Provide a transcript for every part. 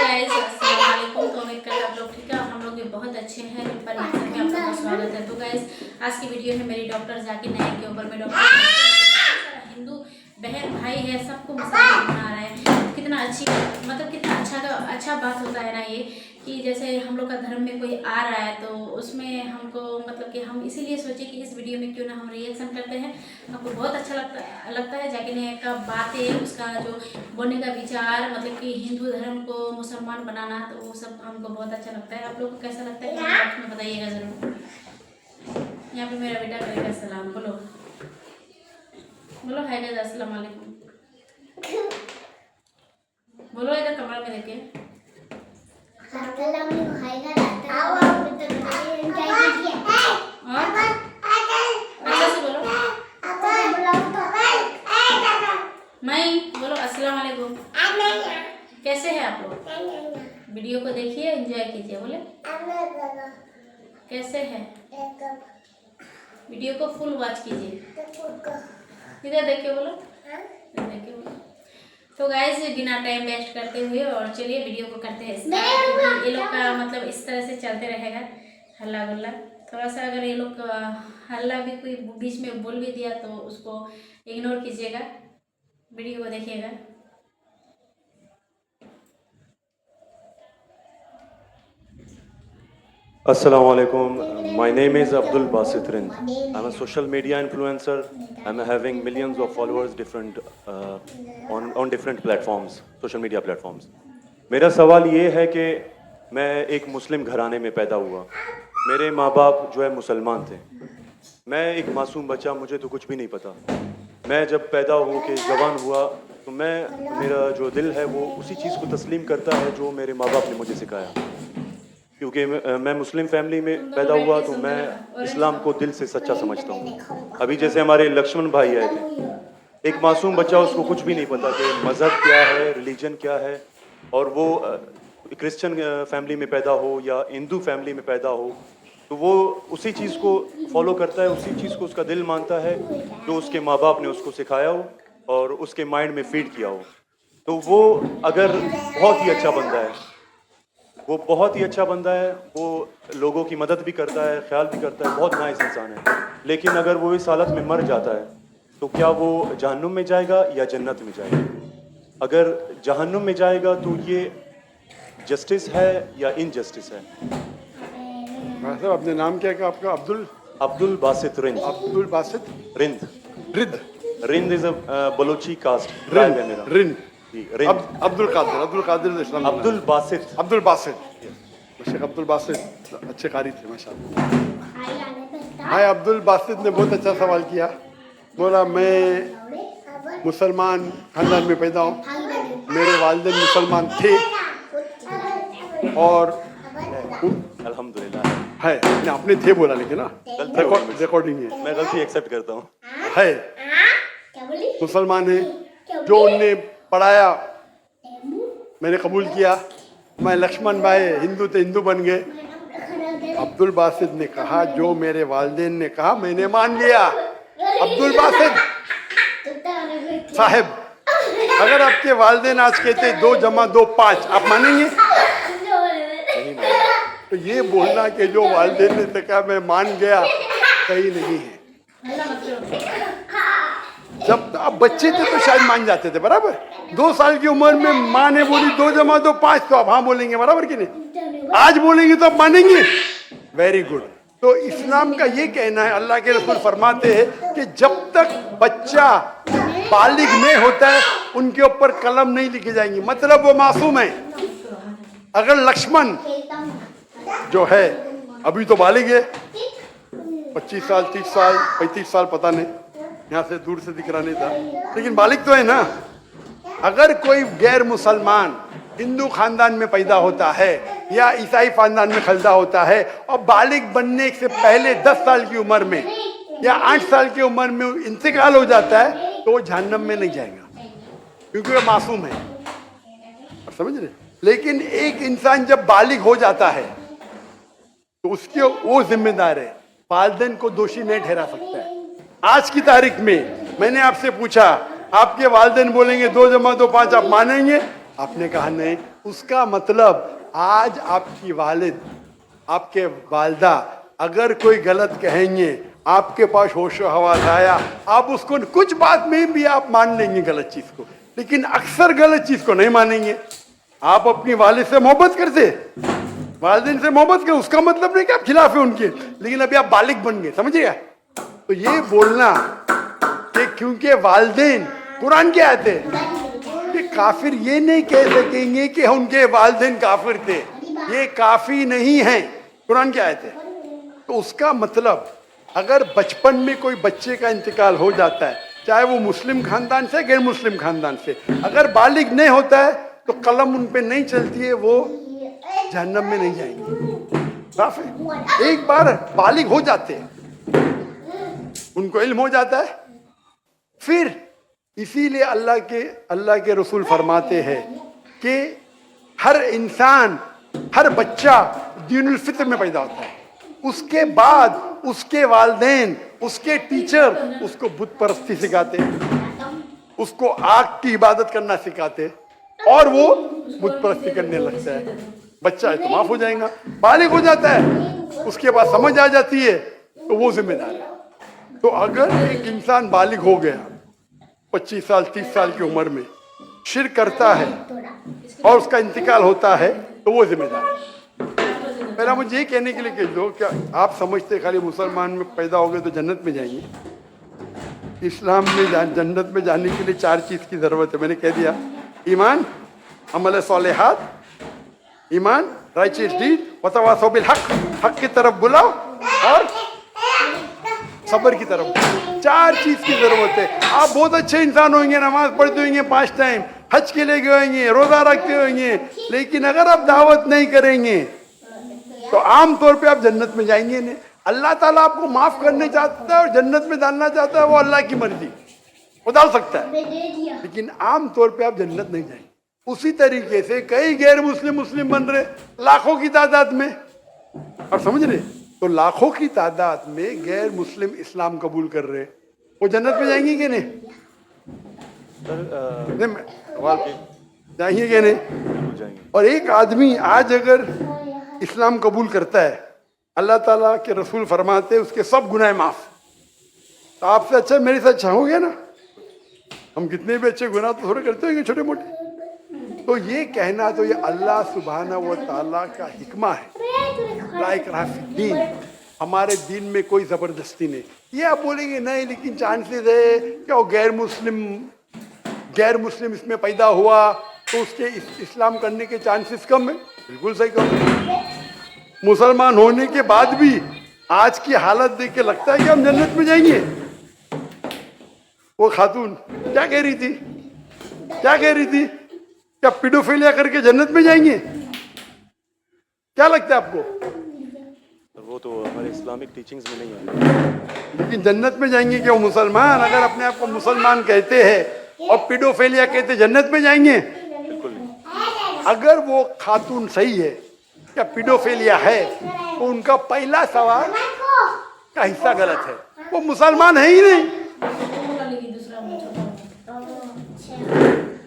Guys, अस्सलाम वालेकुम। तो उम्मीद करता आप लोग ठीक है और हम लोग भी बहुत अच्छे हैं। परिवार में आप सबका स्वागत है। तो गाइस, आज की वीडियो है मेरी डॉक्टर जाकिर नायक के ऊपर। मैं डॉक्टर हिंदू बहन भाई है, सबको मुसलमान बना रहा है। कितना कितना अच्छा बात होता है ना ये, कि जैसे हम लोग का धर्म में कोई आ रहा है तो उसमें हमको मतलब कि हम इसीलिए सोचे कि इस वीडियो में क्यों ना हम रिएक्शन करते हैं। हमको बहुत अच्छा लगता है जाकिर नायक का बातें, उसका जो बोलने का विचार, मतलब कि हिंदू धर्म को मुसलमान बनाना, तो वो सब हमको बहुत अच्छा लगता है। आप लोग को कैसा लगता है कमेंट बॉक्स में बताइएगा ज़रूर। यहाँ पे मेरा बेटा करेगा सलाम। बोलो बोलो हाय गाइस, अस्सलाम वालेकुम बोलो इधर कमरा में देखे। अच्छा से बोलो। मैं बोलो अस्सलाम वालेकुम। कैसे हैं आप लोग? वीडियो को देखिए, एंजॉय कीजिए। बोले कैसे हैं? वीडियो को फुल वॉच कीजिए। इधर देखिए बोलो, इधर देखिए बोलो। तो गाइस, बिना टाइम वेस्ट करते हुए और चलिए वीडियो को करते हैं स्टार्ट। ये लोग का मतलब इस तरह से चलते रहेगा हल्ला गुल्ला। थोड़ा सा अगर ये लोग हल्ला भी कोई बीच में बोल भी दिया तो उसको इग्नोर कीजिएगा, वीडियो को देखिएगा। Assalamu alaikum. My name is Abdul Basit Rind. I'm a social media influencer. I'm having millions of followers on different platforms, social media platforms. मेरा सवाल ये है कि मैं एक मुस्लिम घराने में पैदा हुआ। मेरे माँ बाप जो है मुसलमान थे। मैं एक मासूम बच्चा, मुझे तो कुछ भी नहीं पता। मैं जब पैदा हो के जवान हुआ तो मेरा जो दिल है वो उसी चीज़ को तस्लीम करता है जो मेरे माँ बाप ने मुझे सिखाया। क्योंकि मैं मुस्लिम फैमिली में पैदा हुआ तो मैं इस्लाम को दिल से सच्चा समझता हूँ। अभी जैसे हमारे लक्ष्मण भाई आए थे, एक मासूम बच्चा, उसको कुछ भी नहीं पता कि मज़हब क्या है, रिलीजन क्या है, और वो क्रिश्चियन फैमिली में पैदा हो या हिंदू फैमिली में पैदा हो तो वो उसी चीज़ को फॉलो करता है, उसी चीज़ को उसका दिल मानता है जो उसके माँ बाप ने उसको सिखाया हो और उसके माइंड में फीड किया हो। तो वो अगर बहुत ही अच्छा बंदा है, वो बहुत ही अच्छा बंदा है, वो लोगों की मदद भी करता है, ख्याल भी करता है, बहुत नाइस इंसान है। लेकिन अगर वो इस हालत में मर जाता है तो क्या वो जहन्नुम में जाएगा या जन्नत में जाएगा? अगर जहन्नुम में जाएगा तो ये जस्टिस है या इनजस्टिस है? भाई साहब, अपने नाम क्या है आपका? अब्दुल बासित रिंद। अब्दुल बासित रिंद रिद Rind is a Balochi caste. Rind है मेरा रिंद रिंद। अब्दुल कादिर इस्लाम। अब्दुल बासित। अब्दुल बासित शेख अब्दुल बासित अच्छे कारी थे माशाल्लाह। भाई अब्दुल बासित ने बहुत अच्छा सवाल किया। बोला मैं मुसलमान खानदान में पैदा हूँ, मेरे वालिदैन मुसलमान थे और अल्हम्दुलिल्लाह है। ने अपने थे बोला, लेकिन ना रिकॉर्डिंग है, मैं गलती एक्सेप्ट करता हूँ। है मुसलमान है। जो उनने पढ़ाया मैंने कबूल किया। मैं लक्ष्मण भाई हिंदू थे, हिंदू बन गए। अब्दुल बासित ने कहा जो मेरे वालिदैन ने कहा मैंने मान लिया। अब्दुल बासित साहब, अगर आपके वालिदैन आज कहते 2 + 2 = 5, आप मानेंगे? तो ये बोलना कि जो वालिदैन ने कहा मैं मान गया सही नहीं है। जब आप बच्चे थे तो शायद मान जाते थे, बराबर। 2 साल की उम्र में माँ ने बोली 2 + 2 = 5, तो आप हाँ बोलेंगे, बराबर कि नहीं? आज बोलेंगे तो आप मानेंगे। Very good. तो इस्लाम का ये कहना है, अल्लाह के रसूल फरमाते हैं कि जब तक बच्चा बालिग नहीं होता है उनके ऊपर कलम नहीं लिखी जाएंगी, मतलब वो मासूम है। अगर लक्ष्मण जो है अभी तो बालिग है, 25 साल 30 साल 35 साल पता नहीं, यहाँ से दूर से दिख रहा नहीं था, लेकिन बालिग तो है ना। अगर कोई गैर मुसलमान हिंदू खानदान में पैदा होता है या ईसाई खानदान में पैदा होता है और बालिग बनने से पहले 10 साल की उम्र में या 8 साल की उम्र में इंतकाल हो जाता है तो वो जहन्नम में नहीं जाएगा, क्योंकि वो मासूम है। समझ रहे? लेकिन एक इंसान जब बालिग हो जाता है तो उसके वो जिम्मेदार है, वालिदैन को दोषी नहीं ठहरा सकता है। आज की तारीख में मैंने आपसे पूछा, आपके वालिदैन बोलेंगे 2 + 2 = 5, आप मानेंगे? आपने कहा नहीं, उसका मतलब आज आपकी वालिद, आपके वालदा अगर कोई गलत कहेंगे, आपके पास होशो हवास आया, आप उसको कुछ बात में भी आप मान लेंगे गलत चीज को, लेकिन अक्सर गलत चीज को नहीं मानेंगे। आप अपनी वालिद से मोहब्बत करते, वालिदैन से मोहब्बत कर, उसका मतलब नहीं कि आप खिलाफ है उनके, लेकिन अभी आप बालिग बन गए, समझिएगा। तो ये बोलना कि क्योंकि वालिदैन, कुरान क्या आते कि काफिर ये नहीं कह सकेंगे कि उनके वालिदैन काफिर थे, ये काफी नहीं है, कुरान क्या आते। तो उसका मतलब अगर बचपन में कोई बच्चे का इंतकाल हो जाता है, चाहे वो मुस्लिम खानदान से गैर मुस्लिम खानदान से, अगर बालिग नहीं होता है तो कलम उन पे नहीं चलती है, वो जहन्नम में नहीं जाएंगे। साफ है। एक बार बालिग हो जाते हैं, उनको इल्म हो जाता है, फिर इसीलिए अल्लाह के रसूल फरमाते हैं कि हर इंसान, हर बच्चा दीनुल फित्र में पैदा होता है, उसके बाद उसके वालिदैन, उसके टीचर उसको बुत परस्ती सिखाते, उसको आग की इबादत करना सिखाते, और वो बुत परस्ती करने लगता है। बच्चा है तो माफ हो जाएगा, बालिग हो जाता है, उसके बाद समझ आ जाती है, तो वो जिम्मेदार है। तो अगर एक इंसान बालिग हो गया 25 साल 30 साल की उम्र में, शिर्क करता है और उसका इंतकाल होता है, तो वो जिम्मेदार है। पहला मुझे ये कहने के लिए कह दो, क्या आप समझते खाली मुसलमान में पैदा हो गए तो जन्नत में जाएंगे? इस्लाम में जन्नत में जाने के लिए 4 चीज की जरूरत है, मैंने कह दिया। ईमान, अमल सालेहात, ईमान, राइचियस डीड, वतवासौ बिल हक, हक की तरफ बुलाओ और सब्र की तरफ। 4 चीज की जरूरत है। आप बहुत अच्छे इंसान होंगे, नमाज पढ़ते होंगे 5 टाइम, हज के लिए गए होंगे, रोजा रखते होंगे, लेकिन अगर आप दावत नहीं करेंगे तो आम तौर पे आप जन्नत में जाएंगे नहीं। अल्लाह ताला आपको माफ करने चाहता है और जन्नत में डालना चाहता है, वो अल्लाह की मर्जी, वो डाल सकता है, लेकिन आम तौर पे आप जन्नत नहीं जाएंगे। उसी तरीके से कई गैर मुस्लिम बन रहे लाखों की तादाद में, आप समझ रहे? तो लाखों की तादाद में गैर मुस्लिम इस्लाम कबूल कर रहे, वो जन्नत में जाएंगे कि नहीं? जाएंगे कि नहीं? और एक आदमी आज अगर इस्लाम कबूल करता है, अल्लाह ताला के रसूल फरमाते हैं उसके सब गुनाह माफ। तो आपसे अच्छा मेरे से अच्छा हो गया ना। हम कितने भी अच्छे गुनाह तो थोड़े करते होंगे छोटे मोटे। तो ये कहना तो ये अल्लाह सुब्हाना व तआला का हिकमा है। लाइक राफिदीन, हमारे दीन में कोई जबरदस्ती नहीं। ये आप बोलेंगे नहीं लेकिन चांसेस है क्या गैर मुस्लिम इसमें पैदा हुआ तो उसके इस्लाम करने के चांसेस कम है। बिल्कुल सही कहो। मुसलमान होने के बाद भी आज की हालत देख के लगता है कि हम जन्नत में जाएंगे। वो खातून क्या कह रही थी? क्या पीडोफिलिया करके जन्नत में जाएंगे? क्या लगता है आपको? वो तो हमारे इस्लामिक टीचिंग्स में नहीं है। लेकिन जन्नत में जाएंगे क्या वो मुसलमान? अगर अपने आप को मुसलमान कहते हैं और पीडोफिलिया कहते जन्नत में जाएंगे? बिल्कुल नहीं। अगर वो खातून सही है, क्या पीडोफिलिया है, तो उनका पहला सवाल का हिस्सा गलत है। वो मुसलमान है ही नहीं।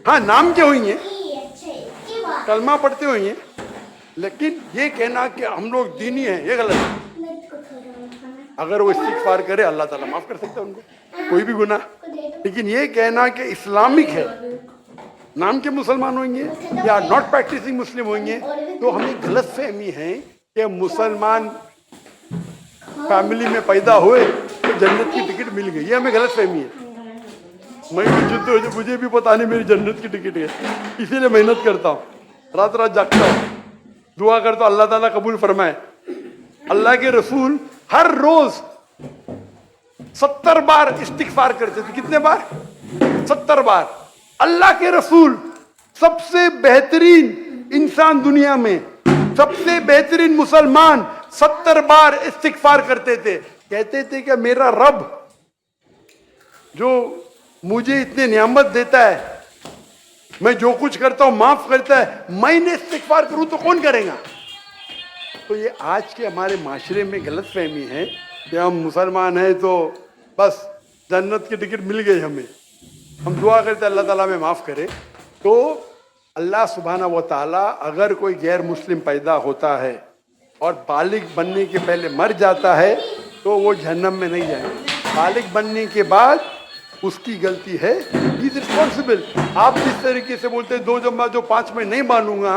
हाँ, नाम के हुई है, कलमा पढ़ते हुए हैं, लेकिन ये कहना कि हम लोग दीनी हैं, ये गलत है। अगर वो इस्तिग़फ़ार करे अल्लाह ताला माफ कर सकता है उनको, कोई भी गुनाह। लेकिन ये कहना कि इस्लामिक है, नाम के मुसलमान होंगे या नॉट प्रैक्टिसिंग मुस्लिम होंगे, तो हमें गलत फहमी है कि मुसलमान फैमिली में पैदा हुए तो जन्नत की टिकट मिल गई। ये हमें गलत फहमी है। मुझे भी पता नहीं मेरी जन्नत की टिकट है, इसीलिए मेहनत करता हूँ, रात रात जागता हूँ, दुआ करता हूँ अल्लाह ताला कबूल फरमाए। अल्लाह के रसूल हर रोज 70 बार इस्तिग़फ़ार करते थे। कितने बार? 70 बार। अल्लाह के रसूल सबसे बेहतरीन इंसान दुनिया में, सबसे बेहतरीन मुसलमान 70 बार इस्तिग़फ़ार करते थे। कहते थे कि मेरा रब जो मुझे इतने नियामत देता है, मैं जो कुछ करता हूं माफ करता है, मैंने इस्तिग़फ़ार करूं तो कौन करेगा? तो ये आज के हमारे माशरे में गलत फहमी है कि हम मुसलमान हैं तो बस जन्नत की टिकट मिल गई हमें, हम दुआ करते अल्लाह ताला में माफ़ करे। तो अल्लाह सुब्हाना व ताला अगर कोई गैर मुस्लिम पैदा होता है और बालिग बनने के पहले मर जाता है तो वो जहन्नम में नहीं जाएगा। बालिग बनने के बाद उसकी गलती है, इज रिस्पॉन्सिबल। आप जिस तरीके से बोलते हैं 2 जमा 2 5 में नहीं मानूंगा,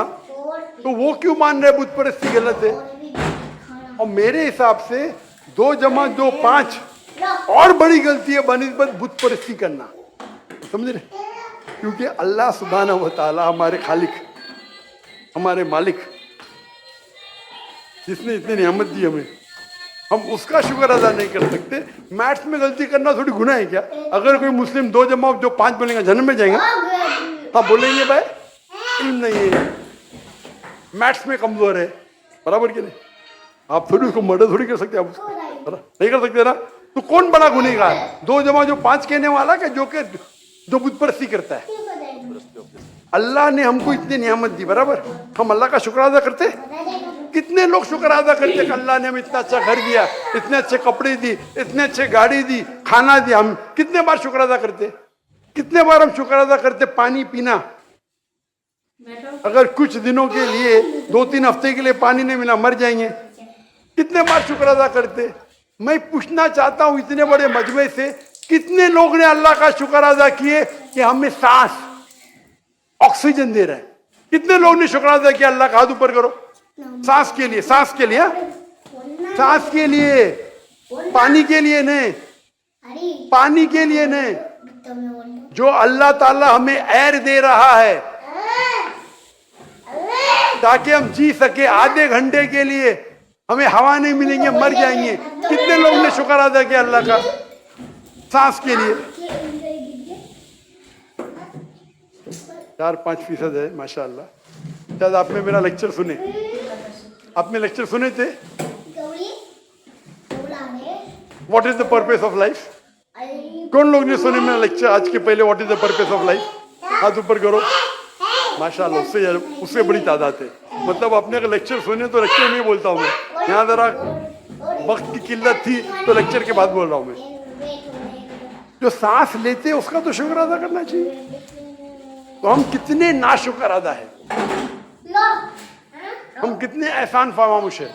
तो वो क्यों मान रहे बुत परस्ती गलत है। और मेरे हिसाब से 2 जमा 2 5 और बड़ी गलती है बनिस्बत बुत परस्ती करना, समझ रहे? क्योंकि अल्लाह सुब्हाना व ताला हमारे खालिक, हमारे मालिक, जिसने इतनी नियामत दी हमें, हम उसका शुक्र अदा नहीं कर सकते। मैथ्स में गलती करना थोड़ी गुनाह है क्या? अगर कोई मुस्लिम 2 जमा 2 5 बोलेगा जन्नत में जाएंगे? हाँ बोलेंगे भाई, इल्म नहीं है, मैथ्स में कमजोर है, बराबर के नहीं? आप थोड़ी उसको मर्डर थोड़ी कर सकते, आप उसको नहीं कर सकते ना। तो कौन बड़ा गुनहगार, 2 जमा 2 5 कहने वाला कि जो बुत परस्ती करता है? अल्लाह ने हमको इतनी नियामत दी, बराबर, हम अल्लाह का शुक्र अदा करते? कितने लोग शुक्र अदा करते कि अल्लाह ने हमें इतना अच्छा घर दिया, इतने अच्छे कपड़े दी, इतने अच्छे गाड़ी दी, खाना दिया। हम कितने बार शुक्र अदा करते? कितने बार हम शुक्र अदा करते? पानी पीना, अगर कुछ दिनों के लिए 2-3 हफ्ते के लिए पानी नहीं मिला मर जाएंगे, कितने बार शुक्र अदा करते? मैं पूछना चाहता हूं इतने बड़े मजमे से कितने लोग ने अल्लाह का शुक्र अदा किए कि हमें सांस, ऑक्सीजन दे रहे हैं? कितने लोग ने शुक्र अदा किया? अल्लाह का हाथ ऊपर करो, सांस के लिए, सांस के लिए, सांस के लिए, पानी के लिए नहीं, पानी के लिए नहीं। जो अल्लाह ताला हमें एयर दे रहा है ताकि हम जी सके, आधे घंटे के लिए हमें हवा नहीं मिलेंगे मर जाएंगे, कितने लोग ने शुक्र अदा किया अल्लाह का सांस के लिए? 4-5% है माशाअल्लाह। शायद आपने मेरा लेक्चर सुने, आपने लेक्चर सुने थे, what is the purpose of life? कौन लोग ने सुने मेरा लेक्चर आज के पहले? What is the purpose of life? हाथ ऊपर करो, माशाअल्लाह, उससे बड़ी तादाद है। मतलब आपने अगर लेक्चर सुने तो लेक्चर में बोलता हूँ मैं, यहाँ जरा वक्त की किल्लत थी तो लेक्चर के बाद बोल रहा हूँ मैं। जो सांस लेते हैं उसका तो शुक्र अदा करना चाहिए। तो हम कितने नाशुक्र अदा है, हम कितने एहसान फरामोश है।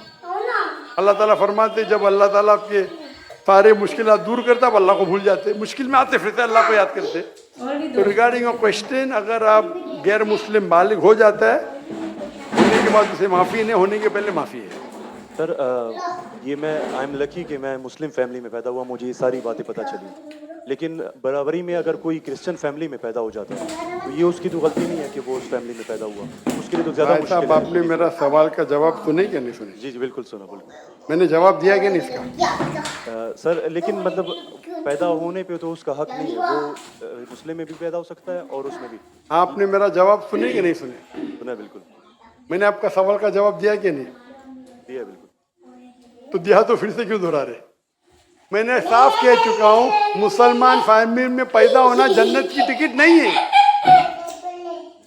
अल्लाह ताला फरमाते जब अल्लाह ताला आपके सारे मुश्किलात दूर करता, अब अल्लाह को भूल जाते, मुश्किल में आते फिरते अल्लाह को याद करते। तो रिगार्डिंग अ क्वेश्चन, अगर आप गैर मुस्लिम बालिग हो जाता है, होने के बाद उसे माफ़ी नहीं, होने के पहले माफ़ी है। सर ये मैं आई एम लकी कि मैं मुस्लिम फैमिली में पैदा हुआ, मुझे ये सारी बातें पता चली। लेकिन बराबरी में अगर कोई क्रिश्चियन फैमिली में पैदा हो जाता है तो ये उसकी तो गलती नहीं है कि वो उस फैमिली में पैदा हुआ, उसके लिए तो ज़्यादा मुश्किल है। आपने मेरा सवाल का जवाब सुने क्या नहीं सुने? जी जी बिल्कुल सुना, बिल्कुल मैंने जवाब दिया कि नहीं इसका? सर लेकिन मतलब पैदा होने पे तो उसका हक नहीं है, वो मुस्लिम में भी पैदा हो सकता है और उसमें भी। आपने मेरा जवाब सुने कि नहीं सुने? सुना बिल्कुल। मैंने आपका सवाल का जवाब दिया कि नहीं दिया? बिल्कुल। तो दिया तो फिर से क्यों दोहरा रहे? मैंने साफ कह चुका हूं, मुसलमान फैमिली में पैदा होना जन्नत की टिकट नहीं है,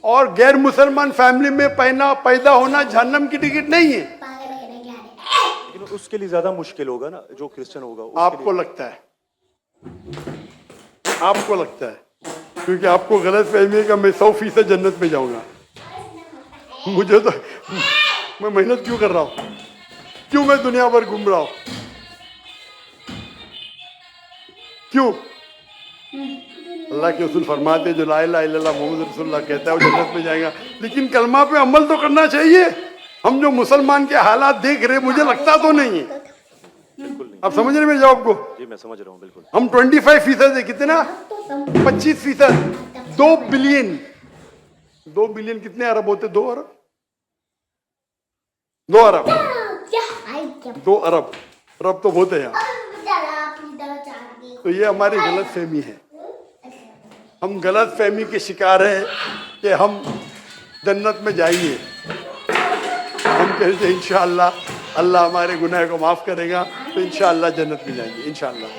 और गैर मुसलमान फैमिली में पैदा होना जहन्नम की टिकट नहीं है। लेकिन उसके लिए ज्यादा मुश्किल होगा ना जो क्रिश्चियन होगा। आपको लगता है, आपको लगता है, क्योंकि आपको गलत फहमी है कि मैं 100% जन्नत में जाऊंगा। मुझे तो, मैं मेहनत क्यों कर रहा हूं, क्यों मैं दुनिया भर घूम रहा हूं, क्यों? अल्लाह के रसूल फरमाते जो ला इलाहा इल्लल्लाह मोहम्मद रसूलुल्लाह कहता है वो जन्नत में जाएगा। लेकिन कलमा पे अमल तो करना चाहिए। हम जो मुसलमान के हालात देख रहे, मुझे लगता तो नहीं है। बिल्कुल नहीं। आप समझ रहे मेरे जवाब को? जी मैं समझ रहा हूँ बिल्कुल। हम 25% है, कितना? 25%। 2 बिलियन, 2 बिलियन कितने अरब होते? 2 अरब, 2 अरब, 2 अरब, अरब तो बहुत है यहाँ। तो ये हमारी गलत फहमी है, हम गलत फहमी के शिकार हैं कि हम जन्नत में जाएंगे। हम कहते हैं इंशाअल्लाह अल्लाह हमारे गुनाह को माफ़ करेगा तो इंशाअल्लाह जन्नत में जाएंगे इंशाअल्लाह।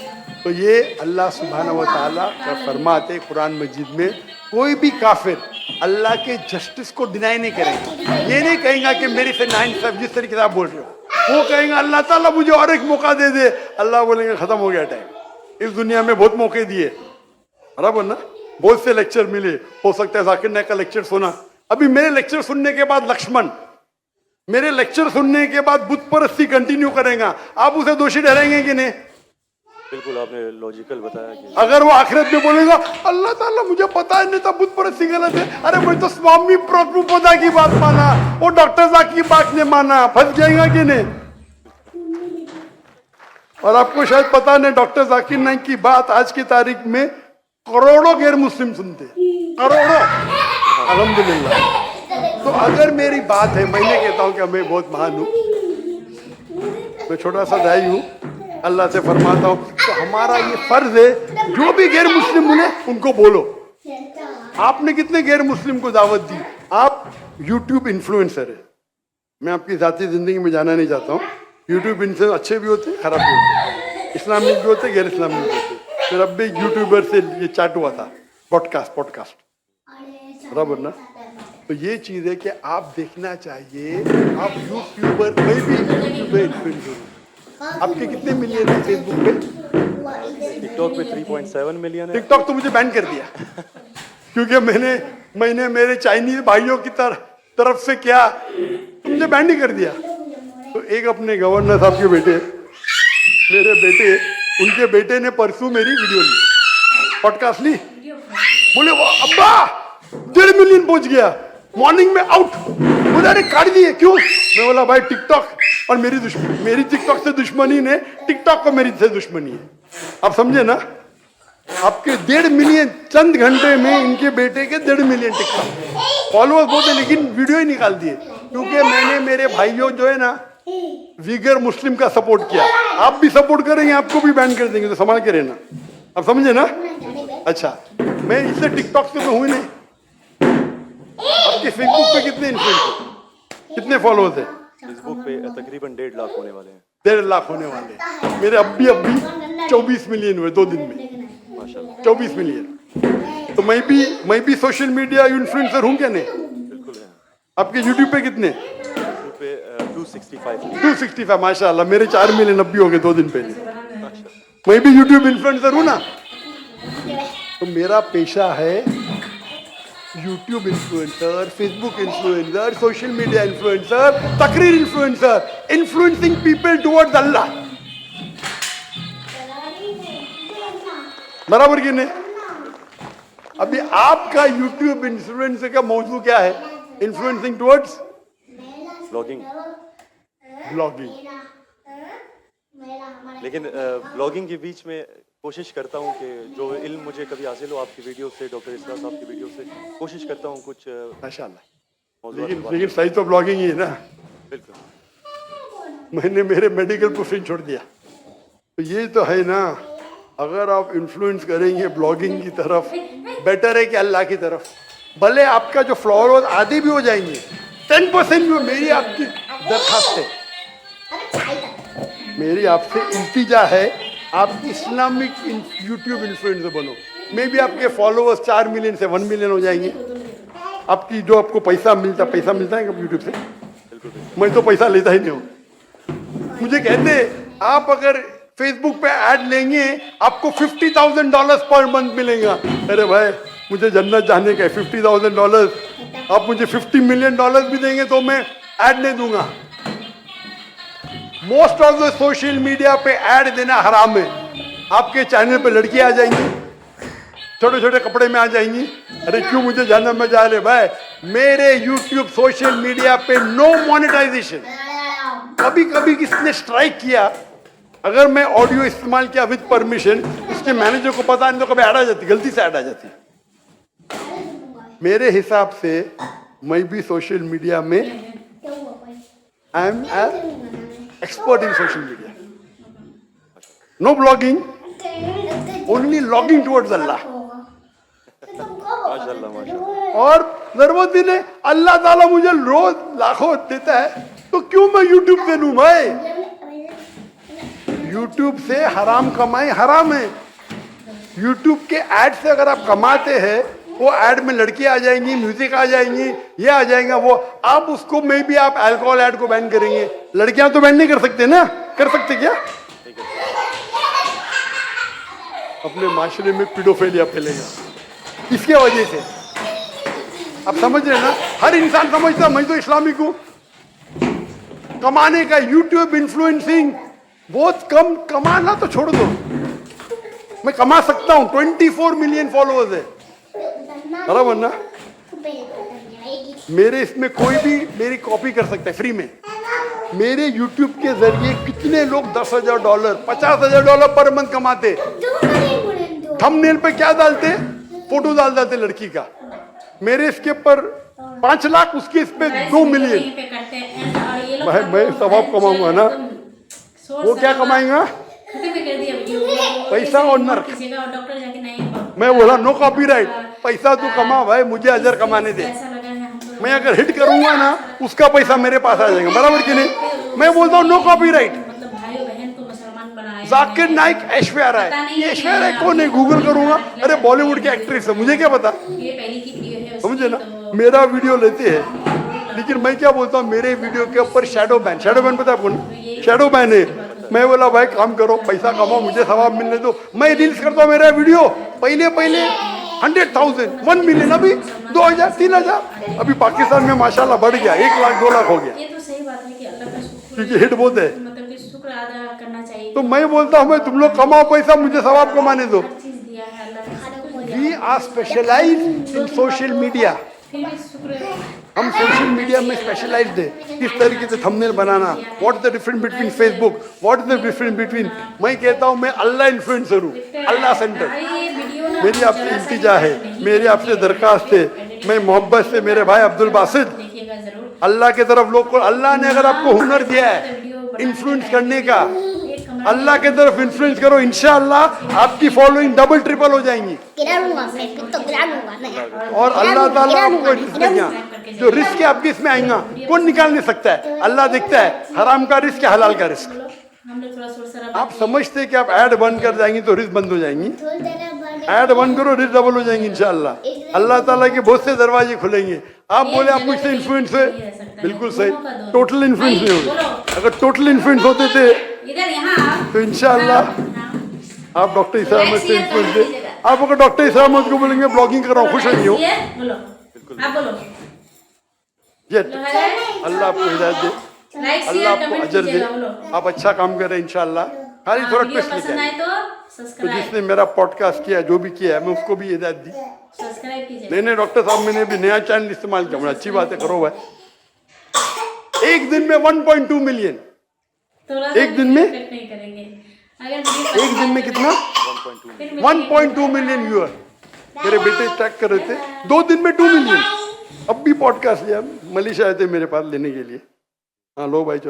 तो ये अल्लाह सुब्हानहू व तआला का फरमाते कुरान मजीद में, कोई भी काफिर अल्लाह के जस्टिस को डिनाई नहीं करेगा। ये नहीं कहेगा कि मेरी से नाइंसाफ, जिस तरीके से आप बोल रहे हो, वो कहेंगे अल्लाह ताला मुझे और एक मौका दे दे। अल्लाह बोलेंगे ख़त्म हो गया टाइम, इस दुनिया में बहुत मौके दिए, बराबर ना, बहुत से लेक्चर मिले, हो सकता है जाकिर नायक का लेक्चर सुना, अभी मेरे लेक्चर सुनने के बाद लक्ष्मण मेरे लेक्चर सुनने के बाद बुत परस्ती कंटिन्यू करेगा, आप उसे दोषी ठहराएंगे कि नहीं? बिल्कुल, आपने लॉजिकल बताया कि अगर वो आखिरत में बोलेगा अल्लाह ताला मुझे पता ही नहीं था बुत परस्ती गलत है, अरे मैं तो स्वामी प्रभुपदा की बात माना, वो डॉक्टर साहब की बात नहीं माना, फंस जाएगा कि नहीं? और आपको शायद पता नहीं, डॉक्टर जाकिर नाइक की बात आज की तारीख में करोड़ों गैर मुस्लिम सुनते, करोड़ों, अल्हम्दुलिल्लाह। तो अगर मेरी बात है, मैंने कहता हूं कि मैं बहुत महान हूं, मैं छोटा सा दाई हूं, अल्लाह से फरमाता हूं, तो हमारा ये फर्ज है जो भी गैर मुस्लिम मिले उनको बोलो। आपने कितने गैर मुस्लिम को दावत दी? आप यूट्यूब इन्फ्लुएंसर है, मैं आपकी जाती जिंदगी में जाना नहीं चाहता हूँ। यूट्यूब इन्फ्लुएंसर अच्छे भी होते हैं, खराब भी होते हैं, इस्लामिक भी होते हैं, गैर इस्लामिक भी होते हैं। फिर अब भी यूट्यूबर से ये चैट हुआ था, पॉडकास्ट बराबर ना? तो ये चीज है कि आप देखना चाहिए, आप यूट्यूबर में भी यूट्यूबर इन्फ्लुएंसर हो। आपके कितने मिलियन है फेसबुक पे? टिकटॉक पे 3.7 मिलियन है। टिकटॉक तो मुझे बैन कर दिया क्योंकि मैंने मेरे चाइनीज भाइयों की तरफ से क्या मुझे बैन नहीं कर दिया। तो एक अपने गवर्नर साहब के बेटे, मेरे बेटे, उनके बेटे ने परसों मेरी वीडियो ली, पॉडकास्ट ली, बोले वो अब्बा 1.5 मिलियन पहुंच गया, मॉर्निंग में आउट, बोले अरे काट दिए क्यों? मैं बोला भाई टिकटॉक और मेरी टिकटॉक से दुश्मनी ने टिकटॉक को मेरी से दुश्मनी है। आप समझे ना? आपके 1.5 मिलियन चंद घंटे में इनके बेटे के 1.5 मिलियन टिकटॉक फॉलोअर्स बहुत है, लेकिन वीडियो ही निकाल दिए क्योंकि मैंने मेरे भाइयों जो है ना विगर मुस्लिम का सपोर्ट किया। आप भी सपोर्ट करेंगे, आपको भी बैन कर देंगे, तो संभाल के रहना। आप समझे ना? अच्छा, मैं इससे टिकटॉक से तो हूं ही नहीं। आपके फेसबुक पे कितने इन्फ्लुएंसर, कितने फॉलोअर्स है? फेसबुक पे तकरीबन 1.5 लाख होने वाले हैं। 1.5 लाख होने वाले। मेरे अब भी 24 मिलियन हुए 2 दिन में, माशाल्लाह। 24 मिलियन। तो मैं भी सोशल मीडिया इन्फ्लुएंसर हूँ क्या नहीं? बिल्कुल है। आपके यूट्यूब पे कितने? यूट्यूब पे 265। 265 माशाल्लाह, मेरे 4 मिलियन अब भी हो गए 2 दिन पहले। मैं भी यूट्यूब इन्फ्लुएंसर हूँ ना। तो मेरा पेशा है YouTube influencer, Facebook influencer, social media influencer, तकरीर इन्फ्लुएंसर, इन्फ्लुएंसिंग पीपल टुवर्ड्स अल्लाह। बराबर कि नहीं? अभी आपका यूट्यूब इन्फ्लुएंसर का मौजू क्या है? Influencing towards blogging. लेकिन ब्लॉगिंग के बीच में कोशिश करता हूँ कि जो इल्म मुझे कभी हासिल हो आपकी वीडियो से, डॉक्टर इसरा साहब की वीडियो से, कोशिश करता हूँ कुछ माशाल्लाह। लेकिन सही तो ब्लॉगिंग ही है ना। बिल्कुल। मैंने मेरे मेडिकल प्रोफेशन छोड़ दिया, तो ये तो है ना। अगर आप इन्फ्लुएंस करेंगे ब्लॉगिंग की तरफ, बेटर है कि अल्लाह की तरफ। भले आपका जो फॉलोअर्स आधे भी हो जाएंगे, 10% भी, मेरी आपकी दरखास्त है, मेरी आपसे इल्तिजा है, आप इस्लामिक यूट्यूब इन्फ्लुएंसर बनो। मे भी आपके फॉलोअर्स 4 मिलियन से 1 मिलियन हो जाएंगे। आपकी जो आपको पैसा मिलता है यूट्यूब से, मैं तो पैसा लेता ही नहीं हूँ। मुझे कहते आप अगर फेसबुक पे ऐड लेंगे आपको $50,000 पर मंथ मिलेगा। अरे भाई मुझे जन्नत जाने का है, $50,000, आप मुझे $50 मिलियन भी देंगे तो मैं ऐड नहीं दूंगा। Most of the social media पे ऐड देना हराम है। आपके चैनल पे लड़कियां आ जाएंगी, छोटे छोटे कपड़े में आ जाएंगी, अरे क्यों मुझे जन्नत में जा रहे भाई? मेरे यूट्यूब सोशल मीडिया पे नो मोनेटाइजेशन। कभी कभी किसने स्ट्राइक किया, अगर मैं ऑडियो इस्तेमाल किया विद परमिशन, उसके मैनेजर को पता नहीं तो कभी ऐड आ जाती, गलती से ऐड आ जाती। मेरे हिसाब से मैं भी सोशल मीडिया में I am expert in social media. No blogging, only logging towards Allah. माशाल्लाह माशाल्लाह। और जरूरत ही नहीं, अल्लाह ताला मुझे रोज लाखों देता है, तो क्यों मैं यूट्यूब पे लूं भाई? यूट्यूब से हराम कमाई हराम है। यूट्यूब के ऐड से अगर आप कमाते हैं, वो ऐड में लड़कियां आ जाएंगी, म्यूजिक आ जाएंगी, ये आ जाएगा वो, आप उसको में भी आप अल्कोहल ऐड को बैन करेंगे। लड़कियां तो बैन नहीं कर सकते ना? कर सकते क्या? अपने माशरे में पीडोफिलिया फैलेगा इसके वजह से। अब समझ रहे ना, हर इंसान समझता मैं तो इस्लामिक हूं। कमाने का यूट्यूब इन्फ्लुएंसिंग बहुत कम, कमाना तो छोड़ दो, मैं कमा सकता हूं। 24 मिलियन फॉलोअर्स है, बराबर ना। मेरे इसमें कोई भी मेरी कॉपी कर सकता है फ्री में। मेरे YouTube के जरिए कितने लोग $10,000 $50,000 पर मंथ कमाते। थंबनेल पे क्या डालते, फोटो डाल देते लड़की का। मेरे इसके ऊपर 5 लाख, उसके इस पे 2 मिलियन। मैं सवाब कमाऊंगा ना, वो क्या कमाएगा, पैसा और नर्क। डॉक्टर जाकिर नाइक मैं बोला नो कॉपीराइट, पैसा तू कमा भाई, मुझे अजर कमाने दे। मैं अगर हिट करूंगा ना, उसका पैसा मेरे पास आ जाएगा, बराबर कि नहीं। मैं बोलता हूँ नो कॉपीराइट। मतलब भाइयों बहन को मुसलमान बनाया। जाकिर नाइक ऐश्वर्या राय, ये ऐश्वर्या राय कौन है, गूगल करूंगा, अरे बॉलीवुड की एक्ट्रेस है, मुझे क्या पता। ये पहली की वीडियो है उसकी, समझे ना, तो मेरा वीडियो लेते हैं, लेकिन मैं क्या बोलता हूँ, मेरे वीडियो के ऊपर शैडो बैन पता है आपको ना, शैडो बैन है। मैं बोला भाई काम करो, पैसा कमाओ, मुझे सवाब मिलने दो। मैं रील्स करता हूँ, मेरा वीडियो पहले 100,000 1 मिलियन, अभी 2,000 3,000, अभी पाकिस्तान में माशाल्लाह बढ़ गया, 1 लाख 2 लाख हो गया, ये तो सही बात है कि अल्लाह का शुक्र, क्योंकि हिट बहुत है। मतलब कि शुक्र अदा करना चाहिए। तो मैं बोलता हूँ, मैं तुम लोग कमाओ पैसा, मुझे सवाब कमाने दो। हर चीज दिया है अल्लाह ने, सब कुछ दिया we are specialized in social media. फिर भी शुक्र है। हम सोशल मीडिया में स्पेशलाइज्ड है, किस तरीके से thumbnail banana, what is the difference between Facebook, what is the difference between. मैं कहता हूँ मैं अल्लाह इन्फ्लुएंसर हूँ, अल्लाह सेंटर। ये वीडियो ना मेरी आपसे इल्तिजा है, मेरी आपसे दरखास्त है, मैं मोहब्बत से मेरे भाई अब्दुल बासित, देखिएगा जरूर। अल्लाह के तरफ लोग को, अल्लाह ने अगर आपको हुनर दिया है इन्फ्लुएंस करने का, अल्लाह के तरफ इन्फ्लुएंस करो, इंशाअल्लाह आपकी फॉलोइंग डबल ट्रिपल हो जाएंगी। और अल्लाह ताला आपको रिस्क देगा, जो रिस्क है आपके इसमें आएगा, कौन निकाल नहीं सकता है, अल्लाह देखता है हराम का रिस्क है हलाल का रिस्क। हम लोग थोड़ा सोच आप समझते हैं कि आप ऐड बंद कर जाएंगी तो रिस्क बंद हो जाएंगी, ऐड बंद करो रिस्क डबल हो जाएंगी इंशाअल्लाह। अल्लाह ताला के बहुत से दरवाजे खुलेंगे। आप बोले आप मुझसे इन्फ्लुएंस है, बिल्कुल सही, टोटल इन्फ्लुएंस नहीं होगे। अगर टोटल इन्फ्लुएंस होते थे इधर यहाँ तो इंशाअल्लाह आप डॉक्टर इस्रा अहमद से इन्फ्लुएंस थे। आप अगर डॉक्टर इस्रा अहमद को बोलेंगे ब्लॉगिंग कर रहा हूँ, खुश होंगे हो। बोलो, आप बोलो। ये अल्लाह आपको हिदायत दे, लाइक अल्लाह शेयर आपको कमेंट अजर दे, कीजिएगा, बोलो। आप अच्छा काम कर रहे हैं इंशाअल्लाह। खाली थोड़ा वीडियो ट्विस्ट पसंद लेके आए आए। तो तो सब्सक्राइब जिसने मेरा पॉडकास्ट किया, जो भी किया है, मैं उसको भी हिदायत दी। सब्सक्राइब कीजिए। नहीं डॉक्टर साहब, मैंने भी नया चैनल इस्तेमाल किया, बड़ा अच्छी बात है, करो भाई। एक दिन में 1.2 मिलियन, एक दिन में नहीं करेंगे। अगर एक दिन में कितना 1.2 मिलियन व्यूअर। मेरे बेटे ट्रैक कर रहे थे, 2 दिन में 2 मिलियन। अब भी पॉडकास्ट लिया, मनीषा आए थे मेरे पास लेने के लिए। हाँ लो भाई चलो।